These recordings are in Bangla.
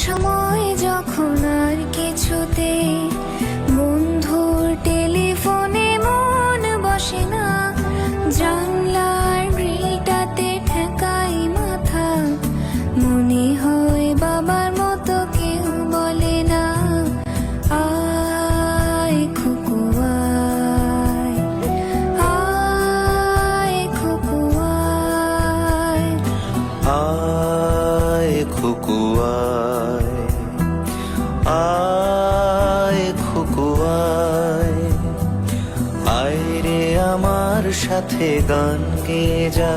সময় যখন আর কিছুতে বন্ধুর টেলিফোনে মন বসে না, জানলার গ্রিলটাতে ঠেকাই মাথা, মনে হয় বাবার মতো কেউ বলে না, আয় খুকু আয়, আয় খুকু আয়, আয় খুকু আয়, আয় খুকু আয়, আয় রে আমার সাথে গান গেয়ে যা,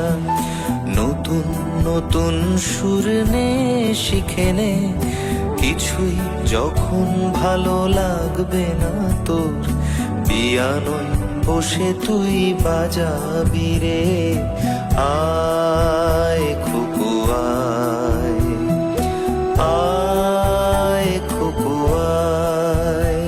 নতুন নতুন সুর নে শিখে নে, কিছুই যখন ভালো লাগবে না তোর, পিয়ানোয় বসে তুই বাজাবি রে, আয় খুকু আয়, আয় খুকু আয়।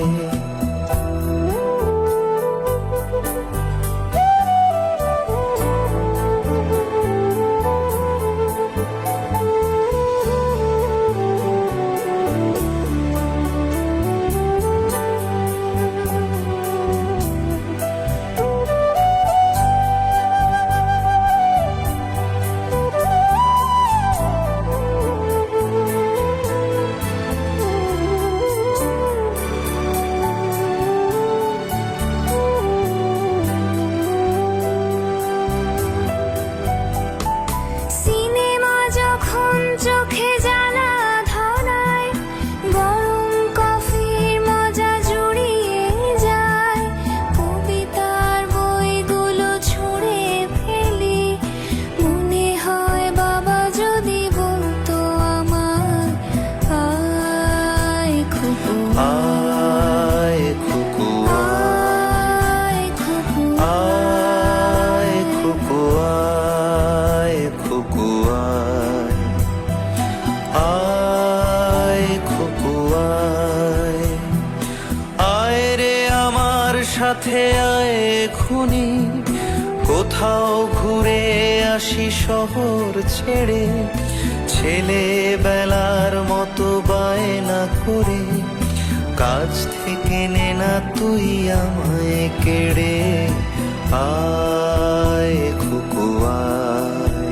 সিনেমা যখন চোখে জ্বালা ধরায়, গরম কফির মজা জুড়িয়ে যায়, কবিতার বইগুলো ছুঁড়ে ফেলি, মনে হয় বাবা যদি বলতো আমার, আয় খুকু আয় খুকু আয়, খুকু আয় খুকু আয়, খুকু আয়, আয় খুকু আয়, আয় রে আমার সাথে আয় খুনি, কোথাও ঘুরে আসি শহর ছেড়ে, ছেলেবেলার মতো বায়না করে, কাজ থেকে নে না তুই আমায় কেড়ে, আয় খুকু আয়,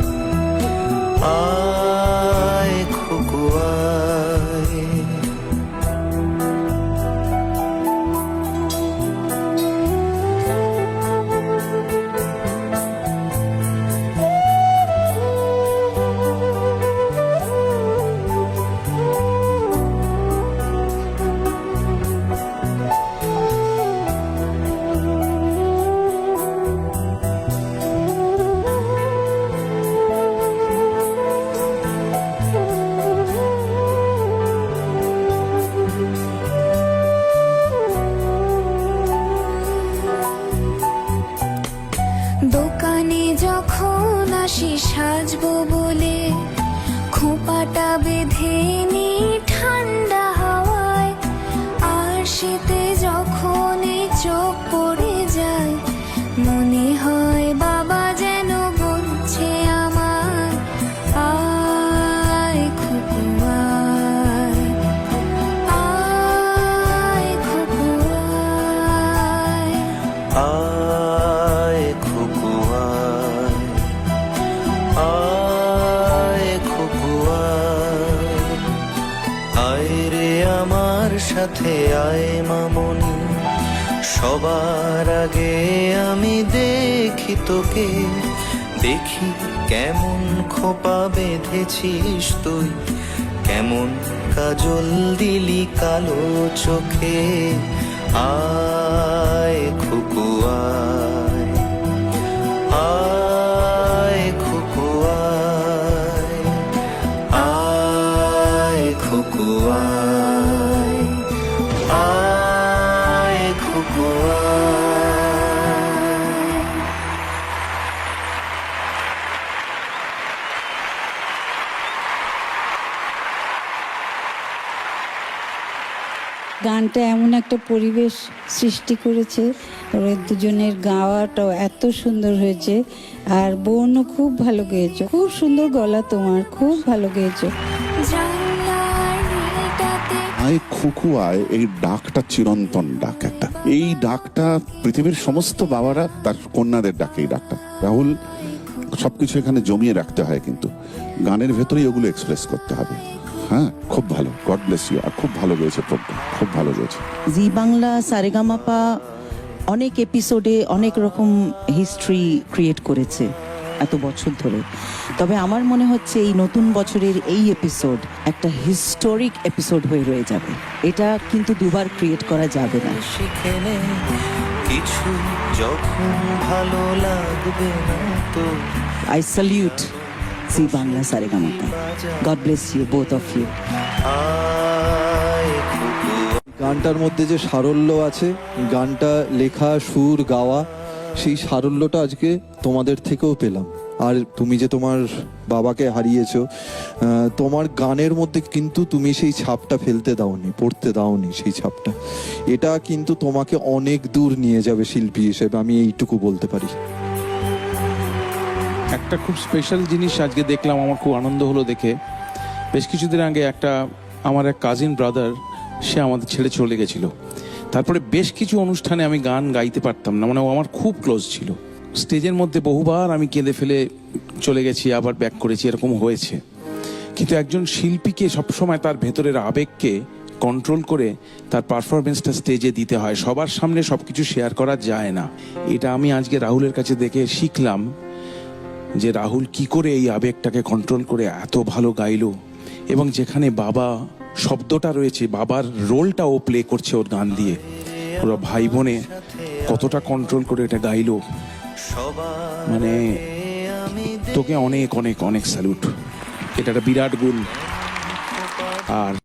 আয় খুকু আয়। দোকানে যখন আসি সাজবো বলে, খোঁপাটা বেঁধে নি ঠান্ডা হাওয়ায়, আর শীতে যখন এই চোখ পড়ে যায়, মনে হয় বাবা যেন বলছে আমার, আয় খুকু আয়, আয় খুকু আয়, আয় খুকু আয়, আয় খুকু আয়, আয় রে আমার সাথে আয় মামনি, সবার আগে আমি দেখি তোকে, দেখি কেমন খোপা বেঁধেছিস তুই, কেমন কাজল দিলি কালো চোখে, আয় খুকু আয়, আয় খুকু আয়, আয় খুকু আয়, আয় খুকু আয়। গানটা এমন একটা পরিবেশ সৃষ্টি করেছে, ওদের দুজনের গাওয়াটাও এত সুন্দর হয়েছে, আর বোনও খুব ভালো গেয়েছো, খুব সুন্দর গলা তোমার, খুব ভালো গেয়েছো। জানলার আয় খুকু আয়, এই ডাকটা চিরন্তন ডাক একটা। এই ডাকটা পৃথিবীর সমস্ত বাবারা তার কন্যাদের ডাকে এই ডাকটা। রাহুল, সবকিছু এখানে জমিয়ে রাখতে হয়, কিন্তু গানের ভেতরেই ওগুলো এক্সপ্রেস করতে হবে। হ্যাঁ, খুব ভালো, গড ব্লেস ইউ। আর খুব ভালো গেয়েছে প্রজ্ঞা, খুব ভালো গেয়েছে। জি বাংলা সারেগামাপা অনেক এপিসোডে অনেক রকম হিস্ট্রি ক্রিয়েট করেছে এত বছর ধরে। তবে আমার মনে হচ্ছে এই নতুন বছরের এই এপিসোড একটা হিস্টোরিক এপিসোড হয়ে রয়ে যাবে। এটা কিন্তু দুবার ক্রিয়েট করা যাবে না। শিখে নে কিছু যখন ভালো লাগবে না তো। I salute Zee Bangla Saregamapa. God bless you both of you. আয় খুকু গানটার মধ্যে যে সারল্য আছে, গানটা লেখা, সুর, গাওয়া, সেই সারল্যটা আজকে তোমাদের থেকেও পেলাম। আর তুমি যে তোমার বাবাকে হারিয়েছো, তোমার গানের মধ্যে কিন্তু তুমি সেই ছাপটা ফেলতে দাওনি, পড়তে দাওনি সেই ছাপটা। এটা কিন্তু তোমাকে অনেক দূর নিয়ে যাবে শিল্পী হিসেবে, আমি এইটুকু বলতে পারি। একটা খুব স্পেশাল জিনিস আজকে দেখলাম, আমার খুব আনন্দ হলো দেখে। বেশ কিছুদিন আগে আমার এক কাজিন ব্রাদার, সে আমাদের ছেড়ে চলে গেছিল। তারপরে বেশ কিছু অনুষ্ঠানে আমি গান গাইতে পারতাম না, মানে ও আমার খুব ক্লোজ ছিল। স্টেজের মধ্যে বহুবার আমি কেঁদে ফেলে চলে গেছি, আবার ব্যাক করেছি, এরকম হয়েছে। কিন্তু একজন শিল্পীকে সবসময় তার ভেতরের আবেগকে কন্ট্রোল করে তার পারফরমেন্সটা স্টেজে দিতে হয়। সবার সামনে সবকিছু শেয়ার করা যায় না। এটা আমি আজকে রাহুলের কাছে দেখে শিখলাম যে রাহুল কি করে এই আবেগটাকে কন্ট্রোল করে এত ভালো গাইলো, এবং যেখানে বাবা শব্দটা রয়েছে, বাবার রোলটা ও প্লে করছে ওর গান দিয়ে। ওরা ভাই বোনে কতটা কন্ট্রোল করে এটা গাইলো, মানে তোকে অনেক অনেক অনেক স্যালুট। এটা একটা বিরাট গুণ। আর